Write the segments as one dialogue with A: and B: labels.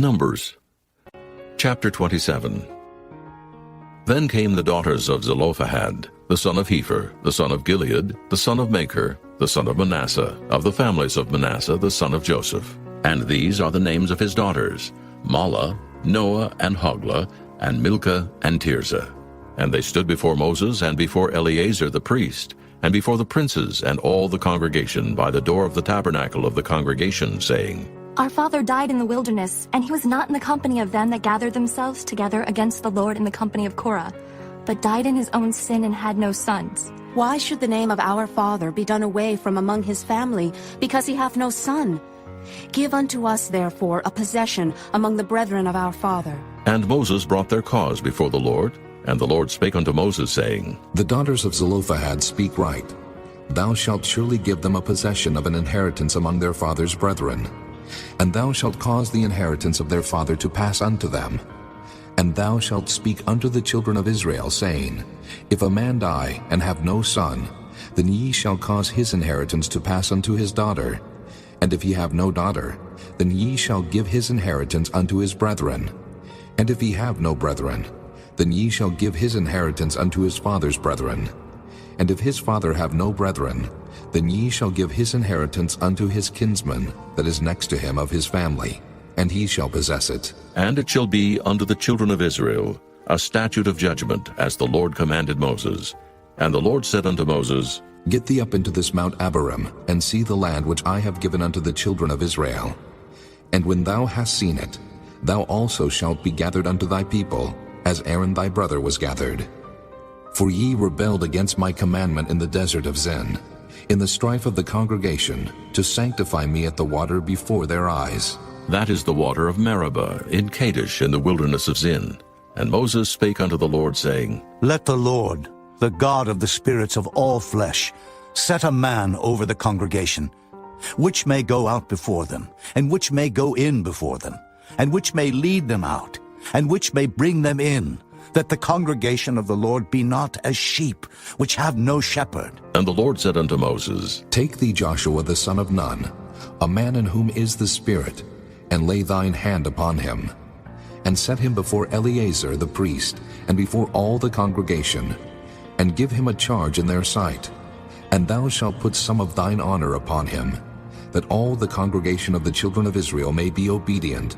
A: Numbers chapter 27. Then came the daughters of Zelophehad, the son of Hepher, the son of Gilead, the son of Machir, the son of Manasseh, of the families of Manasseh, the son of Joseph. And these are the names of his daughters, Mahlah, Noah, and Hoglah, and Milcah, and Tirzah. And they stood before Moses and before Eleazar the priest, and before the princes and all the congregation by the door of the tabernacle of the congregation, saying,
B: Our father died in the wilderness, and he was not in the company of them that gathered themselves together against the Lord in the company of Korah, but died in his own sin and had no sons.
C: Why should the name of our father be done away from among his family, because he hath no son? Give unto us therefore a possession among the brethren of our father.
A: And Moses brought their cause before the Lord, and the Lord spake unto Moses, saying,
D: The daughters of Zelophehad speak right. Thou shalt surely give them a possession of an inheritance among their father's brethren. And thou shalt cause the inheritance of their father to pass unto them. And thou shalt speak unto the children of Israel, saying, If a man die and have no son, then ye shall cause his inheritance to pass unto his daughter. And if he have no daughter, then ye shall give his inheritance unto his brethren. And if he have no brethren, then ye shall give his inheritance unto his father's brethren. And if his father have no brethren, then ye shall give his inheritance unto his kinsman that is next to him of his family, and he shall possess it.
A: And it shall be unto the children of Israel a statute of judgment, as the Lord commanded Moses. And the Lord said unto Moses,
D: Get thee up into this Mount Abarim, and see the land which I have given unto the children of Israel. And when thou hast seen it, thou also shalt be gathered unto thy people, as Aaron thy brother was gathered. For ye rebelled against my commandment in the desert of Zin, in the strife of the congregation, to sanctify me at the water before their eyes.
A: That is the water of Meribah in Kadesh in the wilderness of Zin. And Moses spake unto the Lord, saying,
E: Let the Lord, the God of the spirits of all flesh, set a man over the congregation, which may go out before them, and which may go in before them, and which may lead them out, and which may bring them in, that the congregation of the Lord be not as sheep, which have no shepherd.
A: And the Lord said unto Moses,
D: Take thee Joshua the son of Nun, a man in whom is the Spirit, and lay thine hand upon him, and set him before Eleazar the priest, and before all the congregation, and give him a charge in their sight. And thou shalt put some of thine honor upon him, that all the congregation of the children of Israel may be obedient.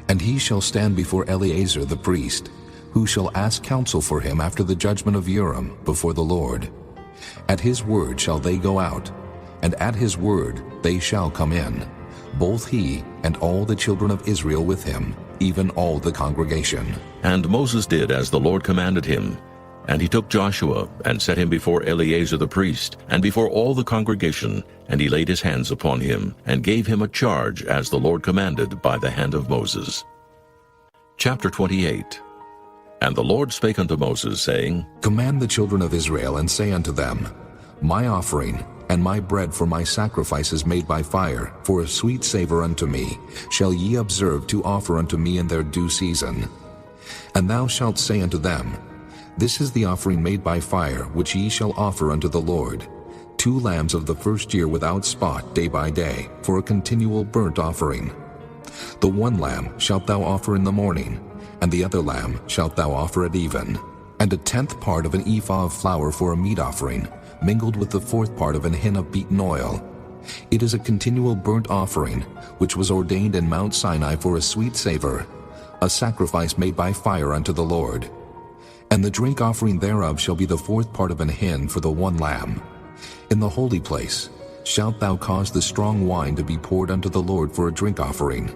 D: And he shall stand before Eleazar the priest, who shall ask counsel for him after the judgment of Urim before the Lord. At his word shall they go out, and at his word they shall come in, both he and all the children of Israel with him, even all the congregation.
A: And Moses did as the Lord commanded him. And he took Joshua, and set him before Eleazar the priest, and before all the congregation, and he laid his hands upon him, and gave him a charge as the Lord commanded by the hand of Moses. Chapter 28. And the Lord spake unto Moses, saying,
D: Command the children of Israel, and say unto them, My offering and my bread for my sacrifices made by fire, for a sweet savor unto me, shall ye observe to offer unto me in their due season. And thou shalt say unto them, This is the offering made by fire, which ye shall offer unto the Lord, 2 lambs of the first year without spot day by day, for a continual burnt offering. The 1 lamb shalt thou offer in the morning, and the other lamb shalt thou offer at even. And a 10th part of an ephah of flour for a meat offering, mingled with the 4th part of an hin of beaten oil. It is a continual burnt offering, which was ordained in Mount Sinai for a sweet savor, a sacrifice made by fire unto the Lord. And the drink offering thereof shall be the 4th part of an hin for the 1 lamb. In the holy place shalt thou cause the strong wine to be poured unto the Lord for a drink offering.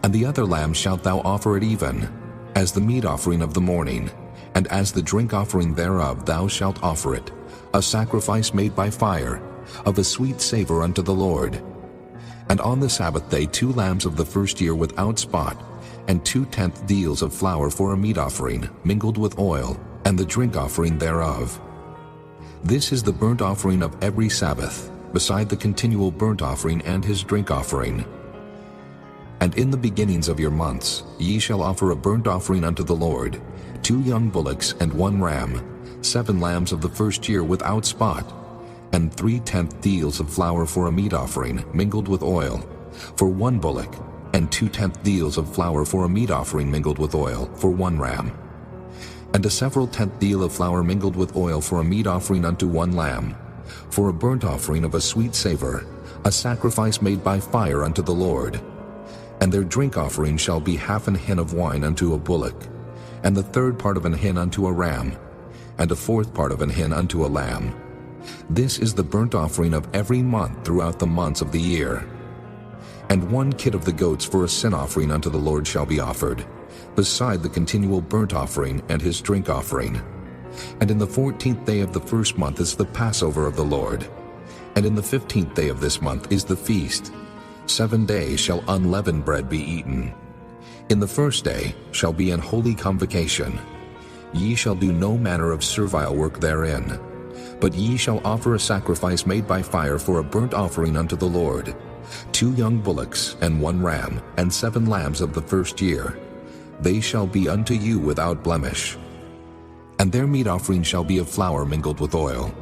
D: And the other lamb shalt thou offer at even, as the meat offering of the morning, and as the drink offering thereof thou shalt offer it, a sacrifice made by fire, of a sweet savor unto the Lord. And on the Sabbath day 2 lambs of the first year without spot, and 2/10 deals of flour for a meat offering, mingled with oil, and the drink offering thereof. This is the burnt offering of every Sabbath, beside the continual burnt offering and his drink offering. And in the beginnings of your months ye shall offer a burnt offering unto the Lord, 2 young bullocks and 1 ram, 7 lambs of the first year without spot, and 3/10 deals of flour for a meat offering, mingled with oil, for 1 bullock, and 2/10 deals of flour for a meat offering mingled with oil for 1 ram, and a several tenth deal of flour mingled with oil for a meat offering unto 1 lamb, for a burnt offering of a sweet savor, a sacrifice made by fire unto the Lord. And their drink offering shall be half an hin of wine unto a bullock, and the 1/3 part of an hin unto a ram, and a 1/4 part of an hin unto a lamb. This is the burnt offering of every month throughout the months of the year. And 1 kid of the goats for a sin offering unto the Lord shall be offered, beside the continual burnt offering and his drink offering. And in the 14th day of the first month is the Passover of the Lord. And in the 15th day of this month is the feast. 7 days shall unleavened bread be eaten. In the first day shall be an holy convocation. Ye shall do no manner of servile work therein, but ye shall offer a sacrifice made by fire for a burnt offering unto the Lord, 2 young bullocks and 1 ram, and 7 lambs of the first year. They shall be unto you without blemish. And their meat offering shall be of flour mingled with oil.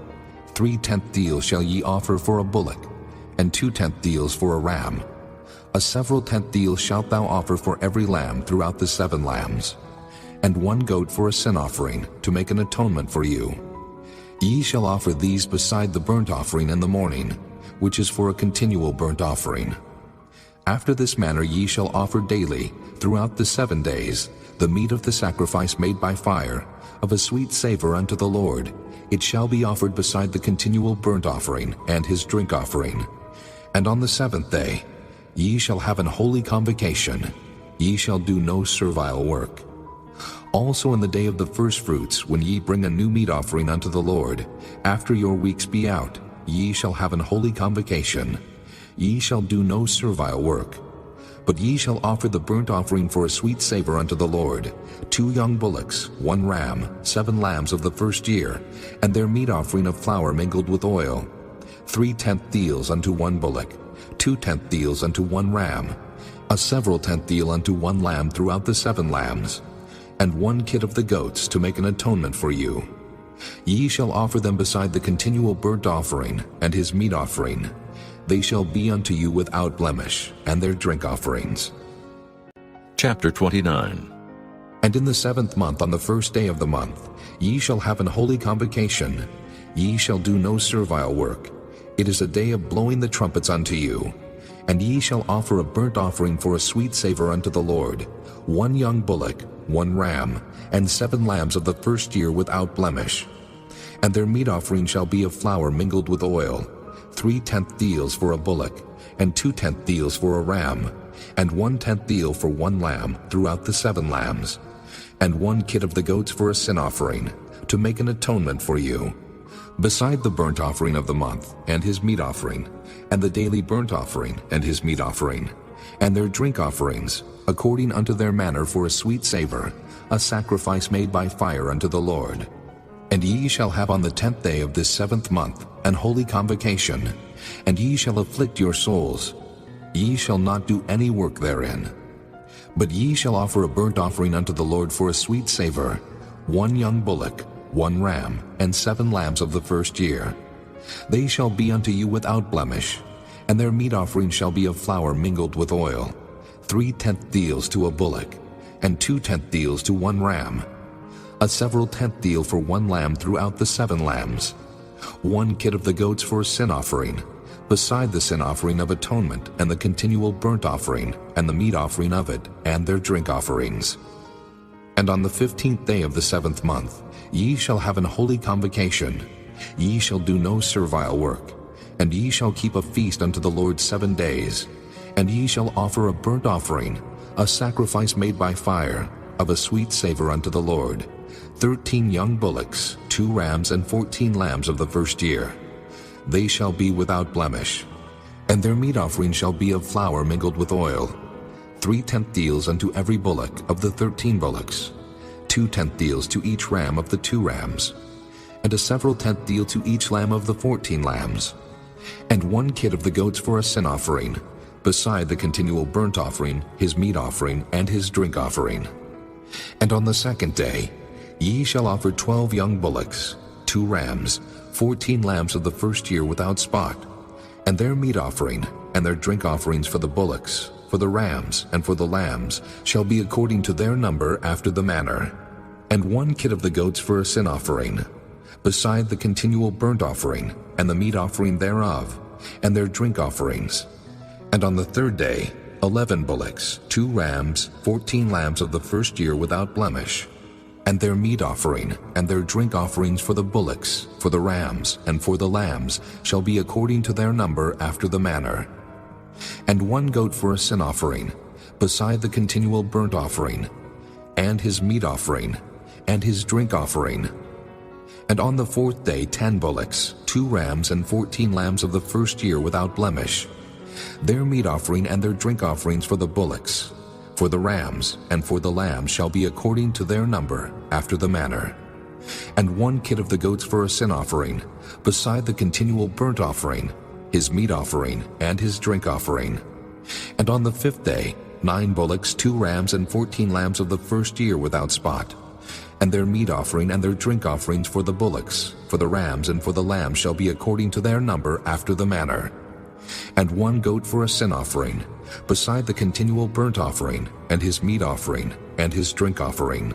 D: 3/10 deals shall ye offer for a bullock, and 2/10 deals for a ram. A several tenth deal shalt thou offer for every lamb throughout the 7 lambs, and 1 goat for a sin offering, to make an atonement for you. Ye shall offer these beside the burnt offering in the morning, which is for a continual burnt offering. After this manner ye shall offer daily, throughout the 7 days, the meat of the sacrifice made by fire, of a sweet savor unto the Lord. It shall be offered beside the continual burnt offering and his drink offering. And on the 7th day ye shall have an holy convocation. Ye shall do no servile work. Also in the day of the firstfruits, when ye bring a new meat offering unto the Lord, after your weeks be out, ye shall have an holy convocation. Ye shall do no servile work. But ye shall offer the burnt offering for a sweet savor unto the Lord, 2 young bullocks, 1 ram, 7 lambs of the first year, and their meat offering of flour mingled with oil, 3/10 deals unto 1 bullock, 2/10 deals unto 1 ram, a several tenth deal unto 1 lamb throughout the 7 lambs, and 1 kid of the goats to make an atonement for you. Ye shall offer them beside the continual burnt offering and his meat offering. They shall be unto you without blemish, and their drink offerings.
A: Chapter 29.
D: And in the 7th month, on the 1st day of the month, ye shall have an holy convocation. Ye shall do no servile work. It is a day of blowing the trumpets unto you. And ye shall offer a burnt offering for a sweet savor unto the Lord, 1 young bullock, 1 ram, and 7 lambs of the first year without blemish. And their meat offering shall be of flour mingled with oil, 3/10 deals for a bullock, and 2/10 deals for a ram, and 1/10 deal for 1 lamb throughout the 7 lambs, and 1 kid of the goats for a sin offering, to make an atonement for you, beside the burnt offering of the month, and his meat offering, and the daily burnt offering, and his meat offering, and their drink offerings, according unto their manner for a sweet savor, a sacrifice made by fire unto the Lord. And ye shall have on the 10th day of this 7th month an holy convocation, and ye shall afflict your souls. Ye shall not do any work therein. But ye shall offer a burnt offering unto the Lord for a sweet savor, 1 young bullock, 1 ram, and 7 lambs of the first year. They shall be unto you without blemish, and their meat offering shall be of flour mingled with oil, 3/10 deals to a bullock, and 2/10 deals to 1 ram, a several tenth deal for 1 lamb throughout the 7 lambs, 1 kid of the goats for a sin offering, beside the sin offering of atonement and the continual burnt offering and the meat offering of it and their drink offerings. And on the 15th day of the 7th month ye shall have an holy convocation. Ye shall do no servile work, and ye shall keep a feast unto the Lord 7 days, and ye shall offer a burnt offering, a sacrifice made by fire, of a sweet savor unto the Lord, 13 young bullocks, 2 rams, and 14 lambs of the first year. They shall be without blemish. And their meat offering shall be of flour mingled with oil, 3/10 deals unto every bullock of the 13 bullocks, 2/10 deals to each ram of the 2 rams, and a several tenth deal to each lamb of the 14 lambs, and 1 kid of the goats for a sin offering, beside the continual burnt offering, his meat offering, and his drink offering. And on the 2nd day ye shall offer 12 young bullocks, 2 rams, 14 lambs of the first year without spot, and their meat offering, and their drink offerings for the bullocks, for the rams, and for the lambs, shall be according to their number after the manner. And 1 kid of the goats for a sin offering, beside the continual burnt offering, and the meat offering thereof, and their drink offerings. And on the 3rd day, 11 bullocks, 2 rams, 14 lambs of the first year without blemish, and their meat offering, and their drink offerings for the bullocks, for the rams, and for the lambs, shall be according to their number after the manner. And 1 goat for a sin offering, beside the continual burnt offering, and his meat offering, and his drink offering. And on the 4th day 10 bullocks, 2 rams, and 14 lambs of the first year without blemish, their meat offering and their drink offerings for the bullocks, for the rams, and for the lambs shall be according to their number, after the manner. And 1 kid of the goats for a sin offering, beside the continual burnt offering, his meat offering, and his drink offering. And on the 5th day 9 bullocks, 2 rams, and 14 lambs of the first year without spot, and their meat offering and their drink offerings for the bullocks, for the rams, and for the lambs shall be according to their number after the manner. And 1 goat for a sin offering, beside the continual burnt offering, and his meat offering, and his drink offering.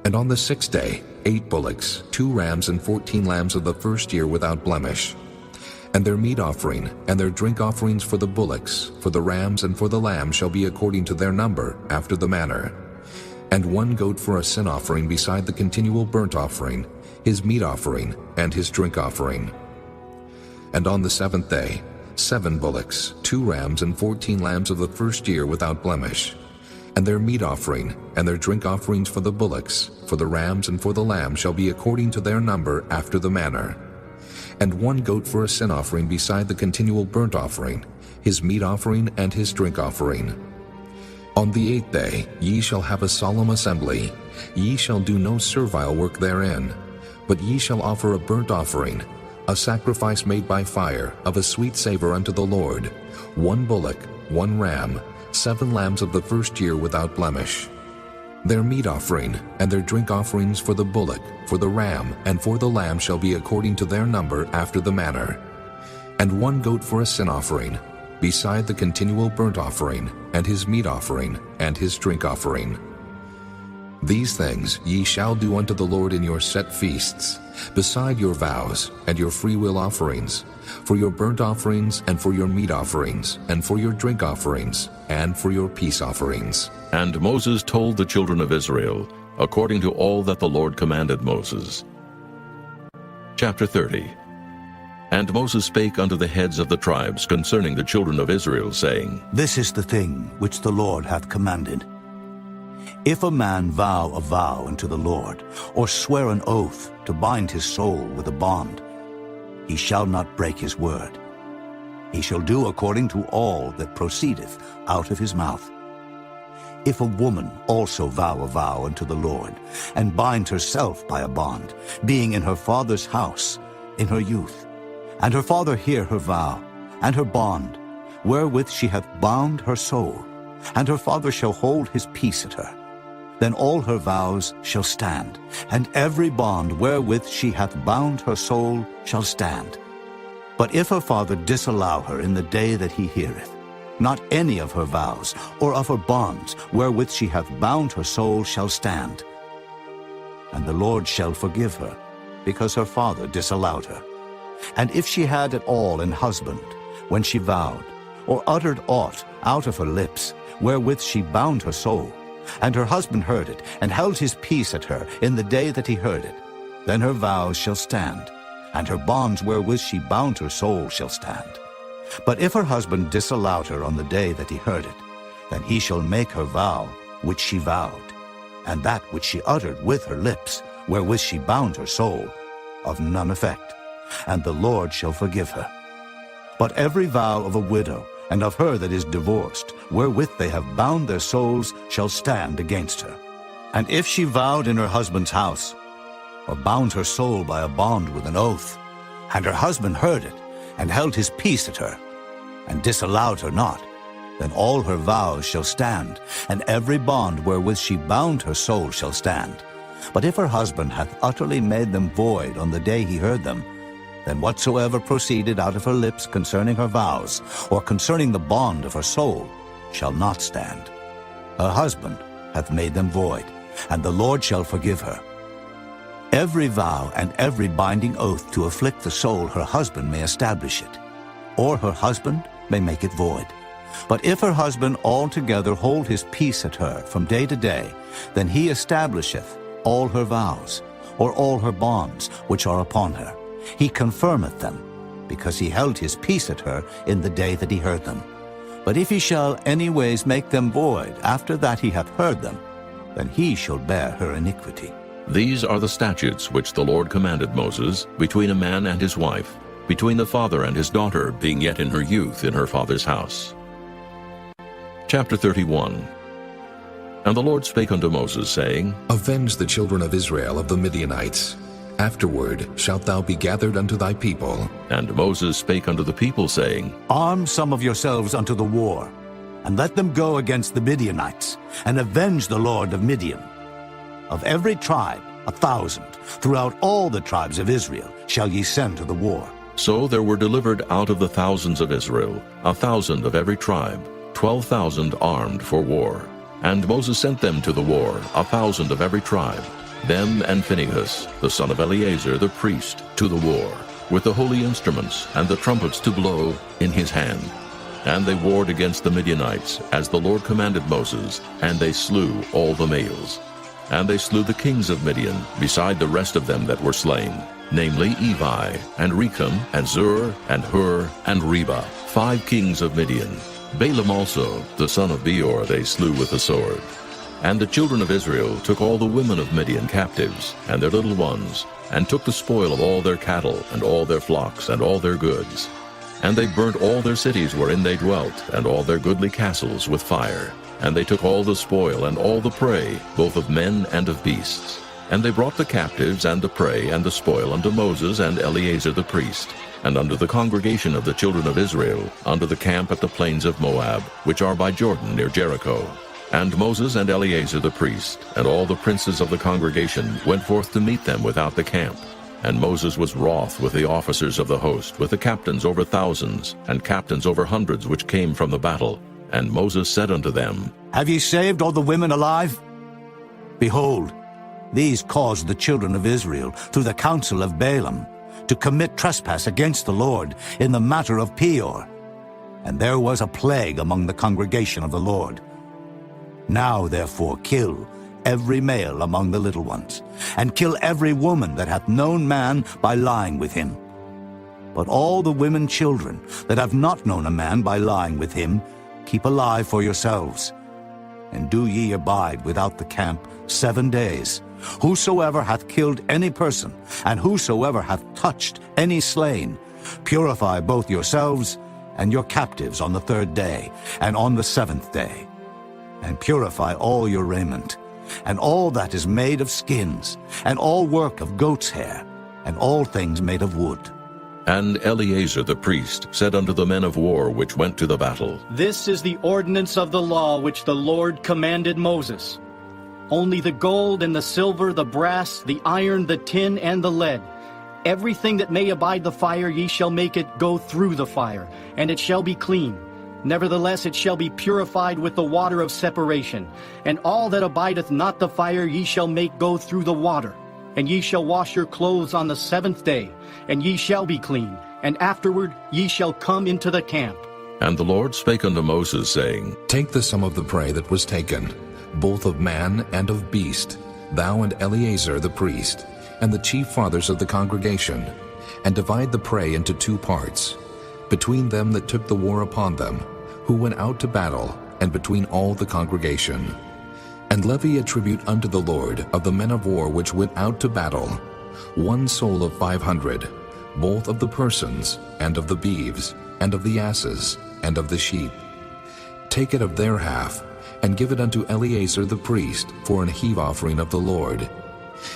D: And on the 6th day 8 bullocks, 2 rams, and 14 lambs of the first year without blemish, and their meat offering, and their drink offerings for the bullocks, for the rams, and for the lambs shall be according to their number, after the manner. And 1 goat for a sin offering beside the continual burnt offering, his meat offering, and his drink offering. And on the 7th day 7 bullocks, 2 rams, and 14 lambs of the first year without blemish, and their meat offering, and their drink offerings for the bullocks, for the rams, and for the lambs shall be according to their number after the manner. And 1 goat for a sin offering beside the continual burnt offering, his meat offering, and his drink offering. On the 8th day ye shall have a solemn assembly. Ye shall do no servile work therein, but ye shall offer a burnt offering, a sacrifice made by fire, of a sweet savor unto the Lord, 1 bullock, 1 ram, 7 lambs of the first year without blemish. Their meat offering and their drink offerings for the bullock, for the ram, and for the lamb shall be according to their number after the manner. And 1 goat for a sin offering, beside the continual burnt offering, and his meat offering, and his drink offering. These things ye shall do unto the Lord in your set feasts, beside your vows and your freewill offerings, for your burnt offerings, and for your meat offerings, and for your drink offerings, and for your peace offerings.
A: And Moses told the children of Israel, according to all that the Lord commanded Moses. Chapter 30. And Moses spake unto the heads of the tribes concerning the children of Israel, saying,
E: This is the thing which the Lord hath commanded. If a man vow a vow unto the Lord, or swear an oath to bind his soul with a bond, he shall not break his word. He shall do according to all that proceedeth out of his mouth. If a woman also vow a vow unto the Lord, and bind herself by a bond, being in her father's house in her youth, and her father hear her vow, and her bond, wherewith she hath bound her soul, and her father shall hold his peace at her, then all her vows shall stand, and every bond wherewith she hath bound her soul shall stand. But if her father disallow her in the day that he heareth, not any of her vows or of her bonds wherewith she hath bound her soul shall stand. And the Lord shall forgive her, because her father disallowed her. And if she had at all an husband, when she vowed, or uttered aught out of her lips, wherewith she bound her soul, and her husband heard it, and held his peace at her in the day that he heard it, then her vows shall stand, and her bonds wherewith she bound her soul shall stand. But if her husband disallowed her on the day that he heard it, then he shall make her vow which she vowed, and that which she uttered with her lips, wherewith she bound her soul, of none effect, and the Lord shall forgive her. But every vow of a widow, and of her that is divorced, wherewith they have bound their souls, shall stand against her. And if she vowed in her husband's house, or bound her soul by a bond with an oath, and her husband heard it, and held his peace at her, and disallowed her not, then all her vows shall stand, and every bond wherewith she bound her soul shall stand. But if her husband hath utterly made them void on the day he heard them, then whatsoever proceeded out of her lips concerning her vows, or concerning the bond of her soul, shall not stand. Her husband hath made them void, and the Lord shall forgive her. Every vow and every binding oath to afflict the soul her husband may establish it, or her husband may make it void. But if her husband altogether hold his peace at her from day to day, then he establisheth all her vows, or all her bonds which are upon her. He confirmeth them, because he held his peace at her in the day that he heard them. But if he shall any ways make them void after that he hath heard them, then he shall bear her iniquity.
A: These are the statutes which the Lord commanded Moses between a man and his wife, between the father and his daughter being yet in her youth in her father's house. Chapter 31. And the Lord spake unto Moses, saying,
D: Avenge the children of Israel of the Midianites. Afterward shalt thou be gathered unto thy people.
A: And Moses spake unto the people, saying,
E: Arm some of yourselves unto the war, and let them go against the Midianites, and avenge the Lord of Midian. Of every tribe 1,000, throughout all the tribes of Israel, shall ye send to the war.
A: So there were delivered out of the thousands of Israel 1,000 of every tribe, 12,000 armed for war. And Moses sent them to the war, 1,000 of every tribe, them and Phinehas, the son of Eleazar the priest, to the war, with the holy instruments and the trumpets to blow in his hand. And they warred against the Midianites, as the Lord commanded Moses, and they slew all the males. And they slew the kings of Midian, beside the rest of them that were slain, namely Evi, and Rechem, and Zur, and Hur, and Reba, 5 kings of Midian. Balaam also, the son of Beor, they slew with the sword. And the children of Israel took all the women of Midian captives, and their little ones, and took the spoil of all their cattle, and all their flocks, and all their goods. And they burnt all their cities wherein they dwelt, and all their goodly castles with fire. And they took all the spoil and all the prey, both of men and of beasts. And they brought the captives and the prey and the spoil unto Moses and Eleazar the priest, and unto the congregation of the children of Israel, unto the camp at the plains of Moab, which are by Jordan near Jericho. And Moses and Eleazar the priest, and all the princes of the congregation, went forth to meet them without the camp. And Moses was wroth with the officers of the host, with the captains over thousands, and captains over hundreds which came from the battle. And Moses said unto them,
E: Have ye saved all the women alive? Behold, these caused the children of Israel, through the counsel of Balaam, to commit trespass against the Lord in the matter of Peor. And there was a plague among the congregation of the Lord. Now therefore kill every male among the little ones, and kill every woman that hath known man by lying with him. But all the women children that have not known a man by lying with him, keep alive for yourselves. And do ye abide without the camp 7 days. Whosoever hath killed any person, and whosoever hath touched any slain, purify both yourselves and your captives on the 3rd day, and on the 7th day. And purify all your raiment, and all that is made of skins, and all work of goat's hair, and all things made of wood.
A: And Eleazar the priest said unto the men of war which went to the battle,
F: This is the ordinance of the law which the Lord commanded Moses. Only the gold and the silver, the brass, the iron, the tin, and the lead, everything that may abide the fire, ye shall make it go through the fire, and it shall be clean. Nevertheless it shall be purified with the water of separation. And all that abideth not the fire ye shall make go through the water. And ye shall wash your clothes on the 7th day, and ye shall be clean, and afterward ye shall come into the camp.
A: And the Lord spake unto Moses, saying,
D: Take the sum of the prey that was taken, both of man and of beast, thou and Eleazar the priest, and the chief fathers of the congregation, and divide the prey into 2 parts, between them that took the war upon them, who went out to battle, and between all the congregation. And levy a tribute unto the Lord of the men of war which went out to battle, 1 soul of 500, both of the persons, and of the beeves, and of the asses, and of the sheep. Take it of their half, and give it unto Eleazar the priest for an heave offering of the Lord.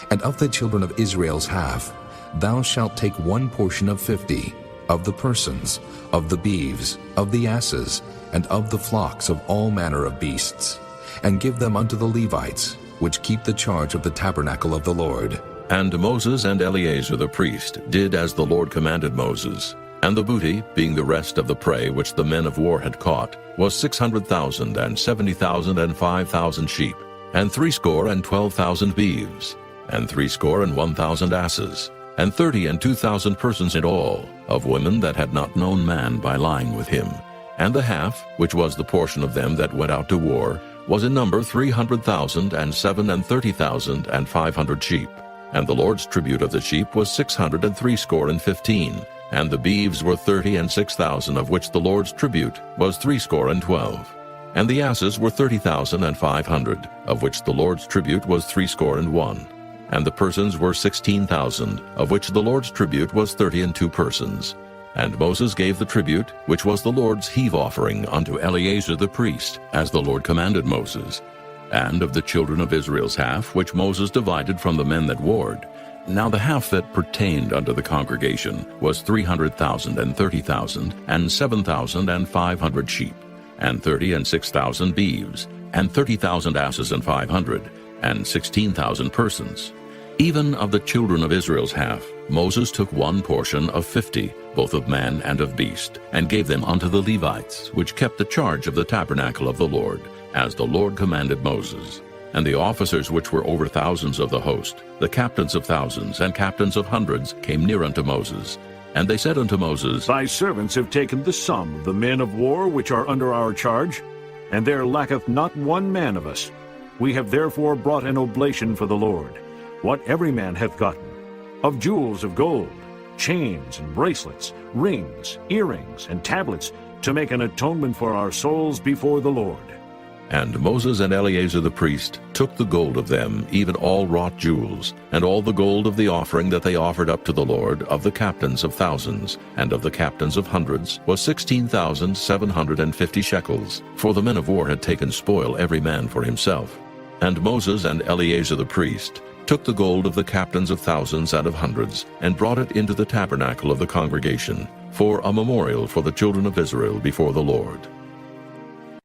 D: And of the children of Israel's half, thou shalt take 1 portion of 50, of the persons, of the beeves, of the asses, and of the flocks of all manner of beasts, and give them unto the Levites, which keep the charge of the tabernacle of the Lord.
A: And Moses and Eleazar the priest did as the Lord commanded Moses. And the booty, being the rest of the prey which the men of war had caught, was 600,000, and 70,000, and 5,000 sheep, and 62,000 beeves, and 61,000 asses, and 32,000 persons in all, of women that had not known man by lying with him. And the half, which was the portion of them that went out to war, was in number 300,000, and 37,000, and 500 sheep. And the Lord's tribute of the sheep was 615, and the beeves were 36,000, of which the Lord's tribute was 12. And the asses were 30,500, of which the Lord's tribute was 61. And the persons were 16,000, of which the Lord's tribute was 32 persons. And Moses gave the tribute, which was the Lord's heave offering, unto Eleazar the priest, as the Lord commanded Moses. And of the children of Israel's half, which Moses divided from the men that warred, now the half that pertained unto the congregation was 300,000, and 30,000, and 7,500 sheep, and 36,000 beeves, and 30,000 asses, and 500, and 16,000 persons. Even of the children of Israel's half, Moses took one portion of 50, both of man and of beast, and gave them unto the Levites, which kept the charge of the tabernacle of the Lord, as the Lord commanded Moses. And the officers which were over thousands of the host, the captains of thousands, and captains of hundreds, came near unto Moses. And they said unto Moses,
G: Thy servants have taken the sum of the men of war which are under our charge, and there lacketh not one man of us. We have therefore brought an oblation for the Lord, what every man hath gotten, of jewels of gold, chains and bracelets, rings, earrings, and tablets, to make an atonement for our souls before the Lord.
A: And Moses and Eleazar the priest took the gold of them, even all wrought jewels, and all the gold of the offering that they offered up to the Lord, of the captains of thousands, and of the captains of hundreds, was 16,750 shekels. For the men of war had taken spoil every man for himself. And Moses and Eleazar the priest took the gold of the captains of thousands and of hundreds, and brought it into the tabernacle of the congregation, for a memorial for the children of Israel before the Lord.